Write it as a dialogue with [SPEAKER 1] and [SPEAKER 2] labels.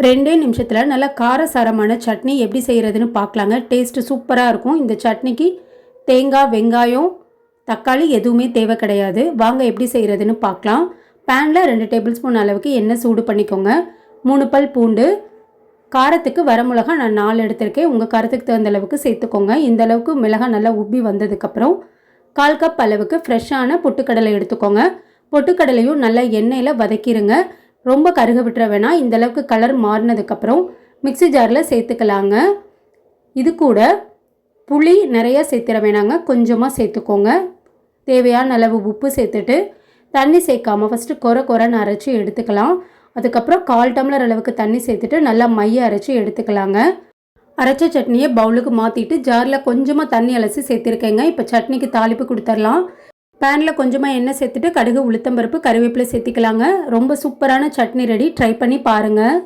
[SPEAKER 1] 2 நிமிஷத்தில் நல்லா காரசாரமான சட்னி எப்படி செய்கிறதுன்னு பார்க்கலாங்க. டேஸ்ட்டு சூப்பராக இருக்கும். இந்த சட்னிக்கு தேங்காய், வெங்காயம், தக்காளி எதுவுமே தேவை கிடையாது. வாங்க எப்படி செய்கிறதுன்னு பார்க்கலாம். பேனில் 2 டேபிள் ஸ்பூன் அளவுக்கு எண்ணெய் சூடு பண்ணிக்கோங்க. 3 பல் பூண்டு, காரத்துக்கு வரமிளகா நான் 4 எடுத்திருக்கேன். உங்கள் காரத்துக்கு தகுந்த அளவுக்கு சேர்த்துக்கோங்க. இந்த அளவுக்கு மிளகாய் நல்லா உப்பி வந்ததுக்கப்புறம் 1/4 கப் அளவுக்கு ஃப்ரெஷ்ஷான பொட்டுக்கடலை எடுத்துக்கோங்க. பொட்டுக்கடலையும் நல்லா எண்ணெயில் வதக்கிடுங்க. ரொம்ப கருக விட்டுற வேணாம். இந்த அளவுக்கு கலர் மாறினதுக்கப்புறம் மிக்ஸி ஜாரில் சேர்த்துக்கலாங்க. இது கூட புளி நிறையா சேர்த்துற வேணாங்க, கொஞ்சமாக சேர்த்துக்கோங்க. தேவையான அளவு உப்பு சேர்த்துட்டு தண்ணி சேர்க்காமல் ஃபஸ்ட்டு கொரன்னு அரைச்சி எடுத்துக்கலாம். அதுக்கப்புறம் 1/4 டம்ளர் அளவுக்கு தண்ணி சேர்த்துட்டு நல்லா மைய அரைச்சி எடுத்துக்கலாங்க. அரைச்ச சட்னியை பவுலுக்கு மாற்றிட்டு ஜாரில் கொஞ்சமாக தண்ணி அலசி சேர்த்துருக்கேங்க. இப்போ சட்னிக்கு தாளிப்பு கொடுத்துடலாம். பேனில் கொஞ்சமாக எண்ணெய் சேர்த்துட்டு கடுகு, உளுத்தம்பருப்பு, கருவேப்பிலை சேர்த்திக்கலாங்க. ரொம்ப சூப்பரான சட்னி ரெடி. ட்ரை பண்ணி பாருங்கள்.